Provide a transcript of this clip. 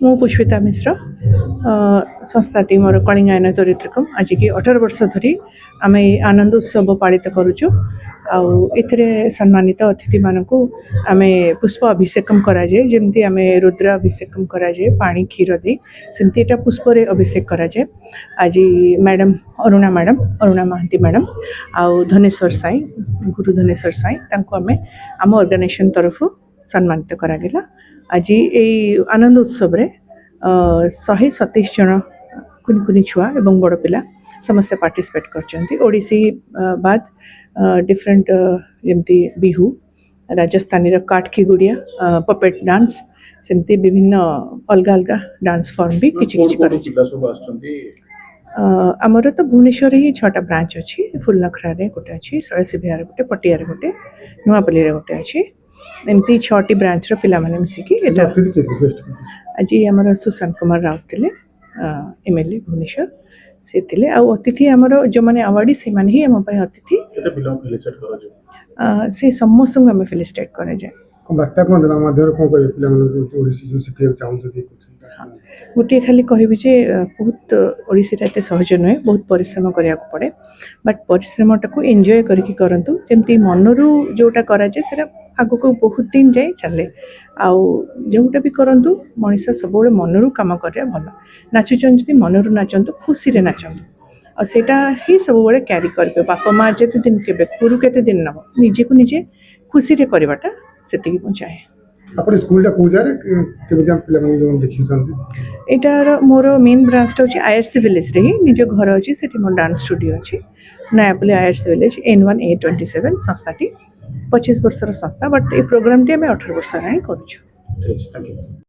मु पुष्पिता मिश्र संस्थाटी मोर कलिंगायन चरित्रकम आज की 18 वर्ष धरी आम आनंद उत्सव पालित करुचु आउे सम्मानित अतिथि मानक आम पुष्प अभिषेकम कराए जमती आम रुद्र अभिषेकम कराए पानी क्षीर दे सेमती एटा पुष्प अभिषेक कराए। आज मैडम अरुणा महांती मैडम आउ धनेश्वर साई गुरु धनेश्वर साई आम ऑर्गेनाइजेशन तरफ सम्मानित करागला। आज ये आनंद उत्सव 127 जन कुनि कुनि छुआ एवं बड़ पिला समस्ते पार्टिसिपेट करछन्ती। ओडिसी बाद डिफरेंट जमती बिहू राजस्थानी काठकी गुड़िया पपेट डांस सेमती विभिन्न अलग अलग डांस फॉर्म भी किछि आमर तो भुवनेश्वर ही 6टा ब्रांच अच्छी फुलनखरा गोटे अच्छी सड़सी बिहार गोटे पटियार गोटे नुआपल्ली गोटे अच्छी एमती 6टी ब्रांच पिला माने मिसिकी आज आमर सुशांत कुमार राउत थे एमएलए भुवनेश्वर से थे अतिथि आमर जो मैंने अवार्डी से माने ही आम अतिथि से समस्त आम फेलिसिटेट कराए। गोटे खाली कहबी जे बहुत ओडिसी एत सहज नुहे बहुत परिश्रम करा पड़े बट परिश्रमटा को एंजॉय करके करंतु जमती मनरू जोटा कराए से आग को बहुत दिन जाए चले आउटा भी करूँ मनीष सब मनरू कम कर भल नाचुचन मनरू नाचतु खुशी नाचतु आटा ही सब क्यारी कर बापा माँ जिते दिन के गुरु के दिन नब निजे को निजे खुशी करवाटा से चाहे। एटार मोर मेन ब्रांचटा हूँ आईआरसी विलेज रे ही निज घर अच्छी से मोर डांस स्टूडियो अच्छी नयापल्ली आईआरसी विलेज N1A27 संस्थाटी 25 वर्षर संस्था बट ये प्रोग्राम टी 18 वर्ष करूँ।